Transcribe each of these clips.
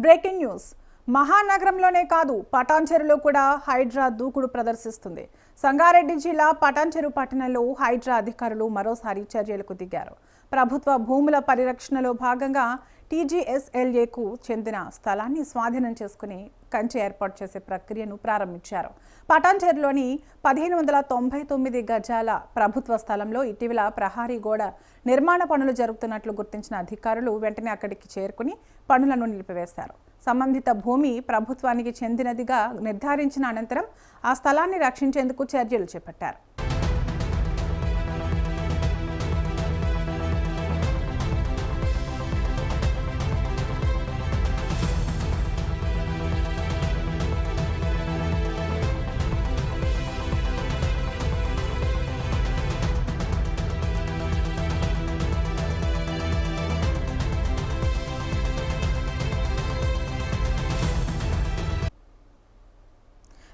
Breaking news. మహానగరంలోనే కాదు పటాన్చెరులో కూడా హైడ్రా దూకుడు ప్రదర్శిస్తుంది. సంగారెడ్డి జిల్లా పటాన్చెరు పట్టణంలో హైడ్రా అధికారులు మరోసారి చర్యలకు దిగారు. ప్రభుత్వ భూముల పరిరక్షణలో భాగంగా టీజీఎస్ఎల్ఏకు చెందిన స్థలాన్ని స్వాధీనం చేసుకుని కంచె ఏర్పాటు చేసే ప్రక్రియను ప్రారంభించారు. పటాన్చెరులోని 1599 గజాల ప్రభుత్వ స్థలంలో ఇటీవల ప్రహారీ గోడ నిర్మాణ పనులు జరుగుతున్నట్లు గుర్తించిన అధికారులు వెంటనే అక్కడికి చేరుకుని పనులను నిలిపివేశారు. సంబంధిత భూమి ప్రభుత్వానికి చెందినదిగా నిర్ధారించిన అనంతరం ఆ స్థలాన్ని రక్షించేందుకు చర్యలు చేపట్టారు.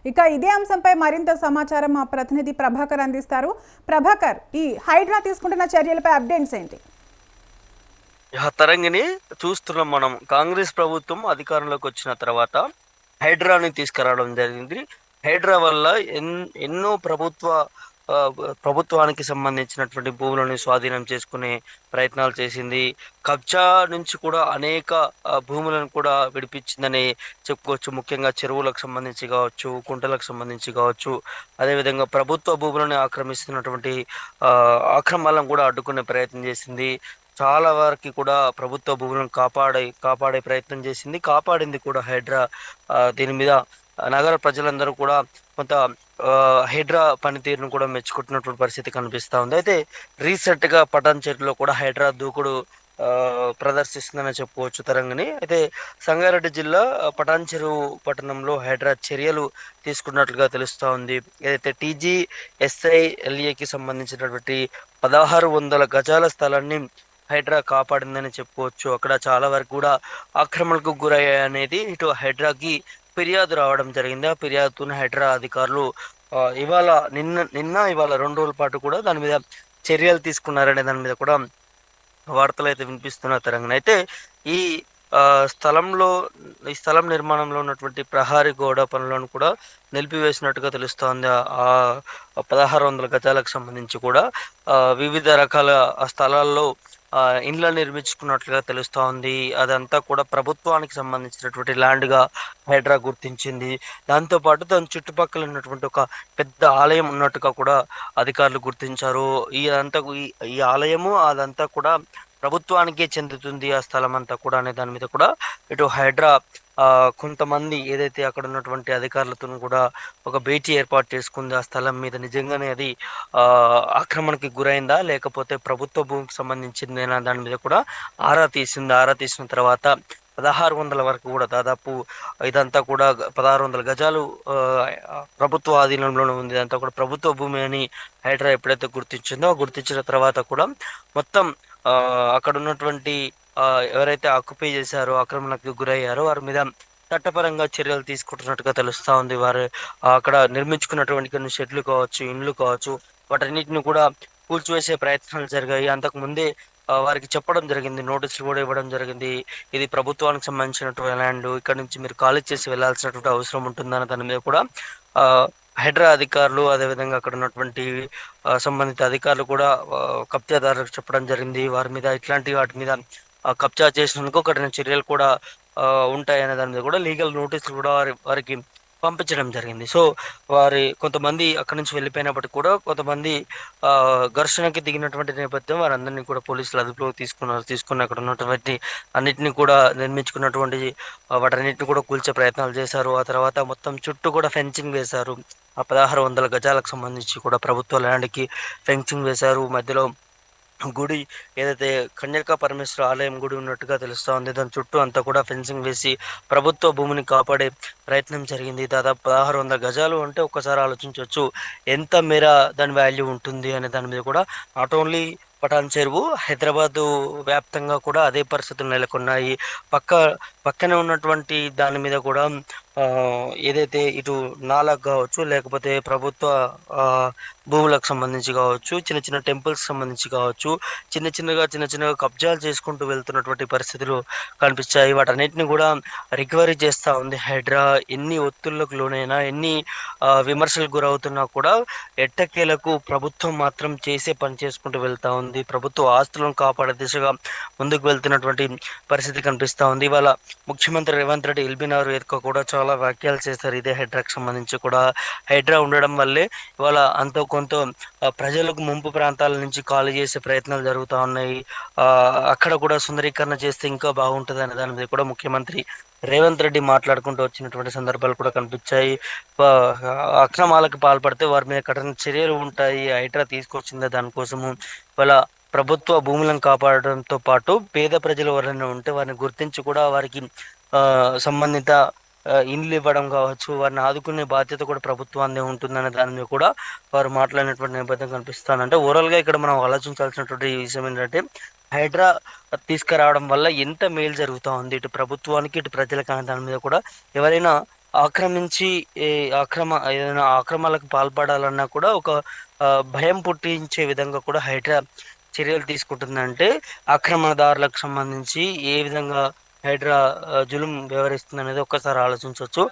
ఇక ఇదే అంశంపై మరింత సమాచారం మా ప్రతినిధి ప్రభాకర్ అందిస్తారు. ప్రభాకర్, ఈ హైడ్రా తీసుకుంటున్న చర్యలపై అప్డేట్స్ ఏంటి? తరంగిణి, చూస్తున్నాం మనం. కాంగ్రెస్ ప్రభుత్వం అధికారంలోకి వచ్చిన తర్వాత హైడ్రాని తీసుకురావడం జరిగింది. హైడ్రా వల్ల ఎన్నో ప్రభుత్వానికి సంబంధించినటువంటి భూములను స్వాధీనం చేసుకునే ప్రయత్నాలు చేసింది. కబ్జా నుంచి కూడా అనేక భూములను కూడా విడిపించిందని చెప్పుకోవచ్చు. ముఖ్యంగా చెరువులకు సంబంధించి కావచ్చు, కుంటలకు సంబంధించి కావచ్చు, అదేవిధంగా ప్రభుత్వ భూములను ఆక్రమిస్తున్నటువంటి ఆక్రమణలను కూడా అడ్డుకునే ప్రయత్నం చేసింది. చాలా వరకు కూడా ప్రభుత్వ భూములను కాపాడే ప్రయత్నం చేసింది, కాపాడింది కూడా హైడ్రా. దీని మీద నగర ప్రజలందరూ కూడా కొంత హైడ్రా పనితీరును కూడా మెచ్చుకుంటున్నటువంటి పరిస్థితి కనిపిస్తూ ఉంది. అయితే రీసెంట్గా పటాన్చెరులో కూడా హైడ్రా దూకుడు ప్రదర్శిస్తుందని చెప్పుకోవచ్చు తరంగిణి. అయితే సంగారెడ్డి జిల్లా పటాన్చెరు పట్టణంలో హైడ్రా చర్యలు తీసుకున్నట్లుగా తెలుస్తూ ఉంది. ఏదైతే టీజీఎస్ఐఎల్ఏకి సంబంధించినటువంటి 1600 గజాల స్థలాన్ని హైడ్రా కాపాడిందని చెప్పుకోవచ్చు. అక్కడ చాలా వరకు కూడా ఆక్రమణకు గురయ్యాయనేది ఇటు హైడ్రాకి ఫిర్యాదు రావడం జరిగింది. ఆ ఫిర్యాదుతో హైడ్రా అధికారులు ఇవాళ 2 రోజుల పాటు కూడా దాని మీద చర్యలు తీసుకున్నారనే దాని మీద కూడా వార్తలు అయితే వినిపిస్తున్న తరంగా. అయితే ఈ స్థలం నిర్మాణంలో ఉన్నటువంటి ప్రహారీ గోడ పనులను కూడా నిలిపివేసినట్టుగా తెలుస్తోంది. 1600 గజాలకు సంబంధించి కూడా వివిధ రకాల స్థలాల్లో ఇండ్ల నిర్మించుకున్నట్లుగా తెలుస్తూ ఉంది. అదంతా కూడా ప్రభుత్వానికి సంబంధించినటువంటి ల్యాండ్గా హైడ్రా గుర్తించింది. దాంతోపాటు దాని చుట్టుపక్కల ఉన్నటువంటి ఒక పెద్ద ఆలయం ఉన్నట్టుగా కూడా అధికారులు గుర్తించారు. ఈ ఆలయము అదంతా కూడా ప్రభుత్వానికే చెందుతుంది, ఆ స్థలం అంతా కూడా అనే దాని మీద కూడా ఇటు హైడ్రా కొంతమంది ఏదైతే అక్కడ ఉన్నటువంటి అధికారులతో కూడా ఒక భేటీ ఏర్పాటు చేసుకుంది. ఆ స్థలం మీద నిజంగానే అది ఆక్రమణకి గురైందా లేకపోతే ప్రభుత్వ భూమికి సంబంధించిందేనా దాని మీద కూడా ఆరా తీసిన తర్వాత 1600 వరకు కూడా దాదాపు ఇదంతా కూడా 1600 గజాలు ప్రభుత్వ ఆధీనంలోనే ఉంది. ఇదంతా కూడా ప్రభుత్వ భూమి అని హైడ్రా ఎప్పుడైతే గుర్తించిన తర్వాత కూడా మొత్తం అక్కడ ఉన్నటువంటి ఎవరైతే ఆక్యుపై చేశారో, ఆక్రమణకు గురయ్యారో వారి మీద చట్టపరంగా చర్యలు తీసుకుంటున్నట్టుగా తెలుస్తూ ఉంది. వారు అక్కడ నిర్మించుకున్నటువంటి కొన్ని షెడ్లు కావచ్చు, ఇండ్లు కావచ్చు, వాటన్నిటిని కూడా కూల్చివేసే ప్రయత్నాలు జరిగాయి. అంతకుముందే వారికి చెప్పడం జరిగింది, నోటీసులు కూడా ఇవ్వడం జరిగింది. ఇది ప్రభుత్వానికి సంబంధించినటువంటి ల్యాండ్, ఇక్కడ నుంచి మీరు ఖాళీ చేసి వెళ్లాల్సినటువంటి అవసరం ఉంటుందని దాని మీద కూడా హైడ్రా అధికారులు, అదేవిధంగా అక్కడ ఉన్నటువంటి సంబంధిత అధికారులు కూడా కబ్జాదారులకు చెప్పడం జరిగింది. వారి మీద వాటి మీద కబ్జా చేసినందుకు కఠిన చర్యలు కూడా ఉంటాయనే దాని మీద కూడా లీగల్ నోటీసులు కూడా వారికి పంపించడం జరిగింది. సో కొంతమంది అక్కడి నుంచి వెళ్ళిపోయినప్పటికీ కూడా కొంతమంది ఘర్షణకి దిగినటువంటి నేపథ్యం వారందరినీ కూడా పోలీసులు అదుపులోకి తీసుకుని అక్కడ ఉన్నటువంటి అన్నిటిని కూడా నిర్మించుకున్నటువంటి వాటన్నిటిని కూడా కూల్చే ప్రయత్నాలు చేశారు. ఆ తర్వాత మొత్తం చుట్టూ కూడా ఫెన్సింగ్ వేశారు. ఆ 1600 గజాలకు సంబంధించి కూడా ప్రభుత్వ ల్యాండ్కి ఫెన్సింగ్ వేశారు. మధ్యలో గుడి ఏదైతే కన్యకా పరమేశ్వర ఆలయం గుడి ఉన్నట్టుగా తెలుస్తూ ఉంది. దాని చుట్టూ అంతా కూడా ఫెన్సింగ్ వేసి ప్రభుత్వ భూమిని కాపాడే ప్రయత్నం జరిగింది. దాదాపు 1600 గజాలు అంటే ఒక్కసారి ఆలోచించవచ్చు ఎంత మేర దాని వాల్యూ ఉంటుంది అనే దాని మీద కూడా. నాట్ ఓన్లీ పటాన్చెరు, హైదరాబాదు వ్యాప్తంగా కూడా అదే పరిస్థితులు నెలకొన్నాయి. పక్కనే ఉన్నటువంటి దాని మీద కూడా ఆ, ఏదైతే ఇటు నాలకు కావచ్చు, లేకపోతే ప్రభుత్వ ఆ, భూములకు సంబంధించి కావచ్చు, చిన్న చిన్న టెంపుల్స్ సంబంధించి కావచ్చు, చిన్న చిన్నగా కబ్జాలు చేసుకుంటూ వెళ్తున్నటువంటి పరిస్థితులు కనిపించాయి. వాటన్నిటిని కూడా రికవరీ చేస్తూ ఉంది హైడ్రా. ఎన్ని ఒత్తిళ్లకు లోనైనా, ఎన్ని విమర్శలకు గురవుతున్నా కూడా ఎట్టకేలకు ప్రభుత్వం మాత్రం చేసే పని చేసుకుంటూ వెళ్తా ఉంది. ప్రభుత్వ ఆస్తులను కాపాడే దిశగా ముందుకు వెళ్తున్నటువంటి పరిస్థితి కనిపిస్తా ఉంది. ఇవాళ ముఖ్యమంత్రి రేవంత్ రెడ్డి ఎల్బీనగర్ వేదిక కూడా చాలా వ్యాఖ్యలు చేశారు ఇదే హైడ్రాకి సంబంధించి కూడా. హైడ్రా ఉండడం వల్లే ఇవాళ అంతో కొంత ప్రజలకు ముంపు ప్రాంతాల నుంచి ఖాళీ చేసే ప్రయత్నాలు జరుగుతూ ఉన్నాయి. ఆ అక్కడ కూడా సుందరీకరణ చేస్తే ఇంకా బాగుంటుంది అనే దాని మీద కూడా ముఖ్యమంత్రి రేవంత్ రెడ్డి మాట్లాడుకుంటూ వచ్చినటువంటి సందర్భాలు కూడా కనిపించాయి. ఆ, అక్రమాలకు పాల్పడితే వారి మీద కఠిన చర్యలు ఉంటాయి, హైడ్రా తీసుకొచ్చిందే దానికోసము. ఇవాళ ప్రభుత్వ భూములను కాపాడడంతో పాటు పేద ప్రజలు ఎవరైనా ఉంటే వారిని గుర్తించి కూడా వారికి సంబంధిత ఇండ్లు ఇవ్వడం కావచ్చు, వారిని ఆదుకునే బాధ్యత కూడా ప్రభుత్వాన్ని ఉంటుందనే దాని మీద కూడా వారు మాట్లాడినటువంటి నేపథ్యం కనిపిస్తాను. అంటే ఓవరాల్గా ఇక్కడ మనం ఆలోచించాల్సినటువంటి విషయం ఏంటంటే హైడ్రా తీసుకురావడం వల్ల ఎంత మేలు జరుగుతూ ఉంది ఇటు ప్రభుత్వానికి ఇటు ప్రజలకు అనే దాని మీద కూడా. ఎవరైనా ఆక్రమించి ఏ ఏదైనా ఆక్రమాలకు పాల్పడాలన్నా కూడా ఒక భయం పుట్టించే విధంగా కూడా హైడ్రా చర్యలు తీసుకుంటుందంటే ఆక్రమణదారులకు సంబంధించి ఏ విధంగా హైడ్రా జులుం వ్యవహరిస్తుంది అనేది ఒక్కసారి ఆలోచించవచ్చు.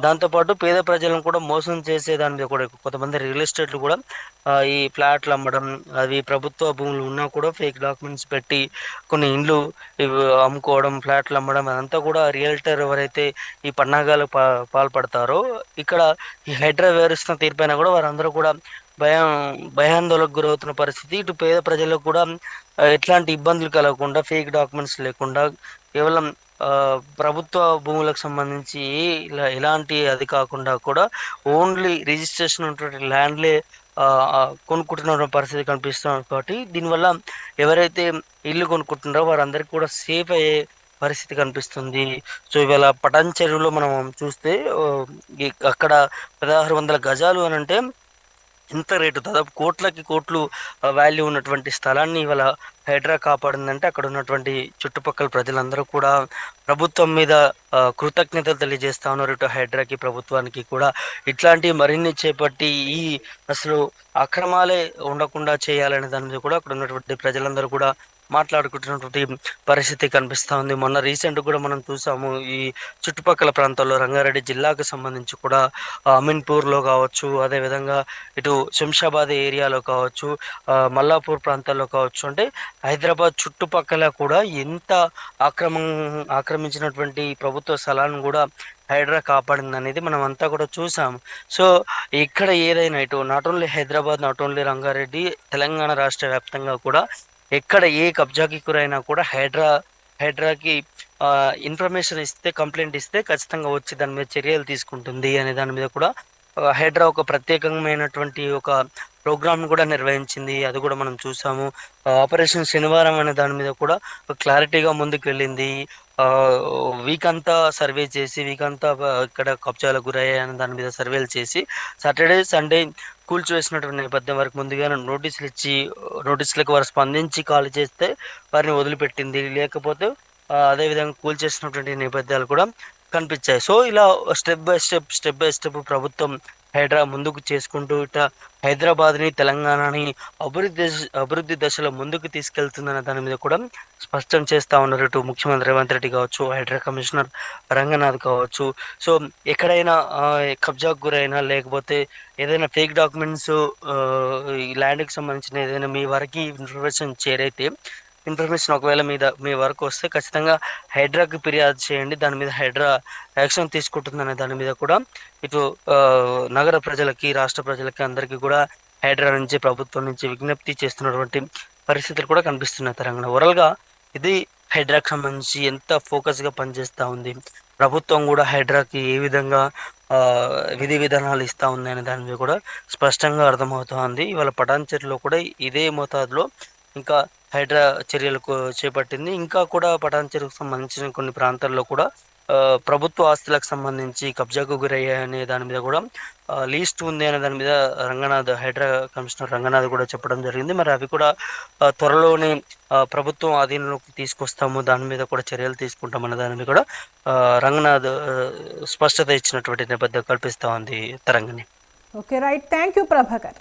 దాంతోపాటు పేద ప్రజలను కూడా మోసం చేసే దాని మీద కూడా కొంతమంది రియల్ ఎస్టేట్లు కూడా ఈ ఫ్లాట్లు అమ్మడం, అవి ప్రభుత్వ భూములు ఉన్నా కూడా ఫేక్ డాక్యుమెంట్స్ పెట్టి కొన్ని ఇండ్లు ఇవి అమ్ముకోవడం, ఫ్లాట్లు అమ్మడం, అదంతా కూడా రియల్టర్ ఎవరైతే ఈ పన్నాగాలు పాల్పడతారో ఇక్కడ ఈ హైడ్రా వ్యవహరిస్తున్న తీర్పైన కూడా వారందరూ కూడా భయం భయాందోళనకు గురవుతున్న పరిస్థితి. ఇటు పేద ప్రజలకు కూడా ఎట్లాంటి ఇబ్బందులు కలగకుండా, ఫేక్ డాక్యుమెంట్స్ లేకుండా కేవలం ప్రభుత్వ భూములకు సంబంధించి ఎలాంటి అది కాకుండా కూడా ఓన్లీ రిజిస్ట్రేషన్ ఉన్నటువంటి ల్యాండ్లే కొనుక్కుంటున్న పరిస్థితి కనిపిస్తున్నారు. కాబట్టి దీనివల్ల ఎవరైతే ఇల్లు కొనుక్కుంటున్నారో వారందరికీ కూడా సేఫ్ అయ్యే పరిస్థితి కనిపిస్తుంది. సో ఇవాళ పటాన్ చెరువులో మనం చూస్తే అక్కడ 1600 గజాలు అని అంటే ఇంత రేటు, దాదాపు కోట్లకి కోట్లు వాల్యూ ఉన్నటువంటి స్థలాన్ని ఇవాళ హైడ్రా కాపాడిందంటే అక్కడ ఉన్నటువంటి చుట్టుపక్కల ప్రజలందరూ కూడా ప్రభుత్వం మీద కృతజ్ఞతలు తెలియజేస్తా ఉన్నారు. ఇటు హైడ్రాకి ప్రభుత్వానికి కూడా ఇట్లాంటి మరిన్ని చేపట్టి ఈ అసలు అక్రమాలే ఉండకుండా చేయాలనే దాని మీద కూడా అక్కడ ఉన్నటువంటి ప్రజలందరూ కూడా మాట్లాడుకుంటున్నటువంటి పరిస్థితి కనిపిస్తా ఉంది. మొన్న రీసెంట్ కూడా మనం చూసాము ఈ చుట్టుపక్కల ప్రాంతాల్లో రంగారెడ్డి జిల్లాకు సంబంధించి కూడా అమీన్పూర్లో కావచ్చు, అదేవిధంగా ఇటు శంషాబాద్ ఏరియాలో కావచ్చు, మల్లాపూర్ ప్రాంతాల్లో కావచ్చు, అంటే హైదరాబాద్ చుట్టుపక్కల కూడా ఎంత ఆక్రమించినటువంటి ప్రభుత్వ స్థలాలను కూడా హైడ్రా కాపాడింది అనేది మనం అంతా కూడా చూసాం. సో ఇక్కడ ఏదైనా ఇటు not only Hyderabad, not only Rangareddy, Telangana రాష్ట్ర వ్యాప్తంగా కూడా ఎక్కడ ఏ కబ్జాకి గురైనా కూడా హైడ్రాకి ఇన్ఫర్మేషన్ ఇస్తే, కంప్లైంట్ ఇస్తే ఖచ్చితంగా వచ్చి దాని మీద చర్యలు తీసుకుంటుంది అనే దాని మీద కూడా హైడ్రా ఒక ప్రత్యేకమైనటువంటి ఒక ప్రోగ్రామ్ కూడా నిర్వహించింది. అది కూడా మనం చూసాము. ఆపరేషన్ శనివారం అనే దాని మీద కూడా క్లారిటీగా ముందుకు వెళ్ళింది. వీక్ అంతా సర్వే చేసి, వీక్ అంతా ఇక్కడ కబ్జాలకు గురయ్యాయి అనే దాని మీద సర్వేలు చేసి సాటర్డే సండే కూల్చివేసినటువంటి నేపథ్యం వరకు ముందుగానే నోటీసులు ఇచ్చి, నోటీసులకు వారు స్పందించి ఖాళీ చేస్తే వారిని వదిలిపెట్టింది, లేకపోతే అదేవిధంగా కూల్చేసినటువంటి నేపథ్యాలు కూడా కనిపించాయి. సో ఇలా స్టెప్ బై స్టెప్ ప్రభుత్వం హైడ్రా ముందుకు చేసుకుంటూ ఇట హైదరాబాద్ని, తెలంగాణని అభివృద్ధి దశలో ముందుకు తీసుకెళ్తుందనే దాని మీద కూడా స్పష్టం చేస్తా ఉన్నారు ఇటు ముఖ్యమంత్రి రేవంత్ రెడ్డి కావచ్చు, హైడ్రా కమిషనర్ రంగనాథ్ కావచ్చు. సో ఎక్కడైనా కబ్జాకు గురైనా, లేకపోతే ఏదైనా ఫేక్ డాక్యుమెంట్స్ ఈ ల్యాండ్కి సంబంధించిన ఏదైనా మీ వరకు ఇన్ఫర్మేషన్ చేరైతే, ఇన్ఫర్మేషన్ ఒకవేళ మీ వరకు వస్తే ఖచ్చితంగా హైడ్రాకి ఫిర్యాదు చేయండి, దాని మీద హైడ్రా యాక్షన్ తీసుకుంటుందనే దాని మీద కూడా ఇటు నగర ప్రజలకి, రాష్ట్ర ప్రజలకి అందరికీ కూడా హైడ్రా నుంచి, ప్రభుత్వం నుంచి విజ్ఞప్తి చేస్తున్నటువంటి పరిస్థితులు కూడా కనిపిస్తున్నాయి తెలంగాణ. ఓవరాల్గా ఇది హైడ్రాకి సంబంధించి ఎంత ఫోకస్గా పనిచేస్తూ ఉంది, ప్రభుత్వం కూడా హైడ్రాకి ఏ విధంగా విధి విధానాలు ఇస్తూ ఉంది అనే దాని మీద కూడా స్పష్టంగా అర్థమవుతా ఉంది. ఇవాళ పటాన్చెరులో కూడా ఇదే మోతాదులో ఇంకా హైడ్రా చర్యలు చేపట్టింది. ఇంకా కూడా పటాన్చెరుకు సంబంధించిన కొన్ని ప్రాంతాల్లో కూడా ప్రభుత్వ ఆస్తులకు సంబంధించి కబ్జాకు గురయ్యాయనే దాని మీద కూడా లీస్ట్ ఉంది అనే దాని మీద రంగనాథ్ హైడ్రా కమిషనర్ రంగనాథ్ కూడా చెప్పడం జరిగింది. మరి అవి కూడా త్వరలోనే ప్రభుత్వం ఆధీనంలోకి తీసుకొస్తాము, దాని మీద కూడా చర్యలు తీసుకుంటాం అనే దాని మీద కూడా రంగనాథ్ స్పష్టత ఇచ్చినటువంటి నేపథ్యం కల్పిస్తా ఉంది Tarangini. Okay, right. Thank you Prabhakar.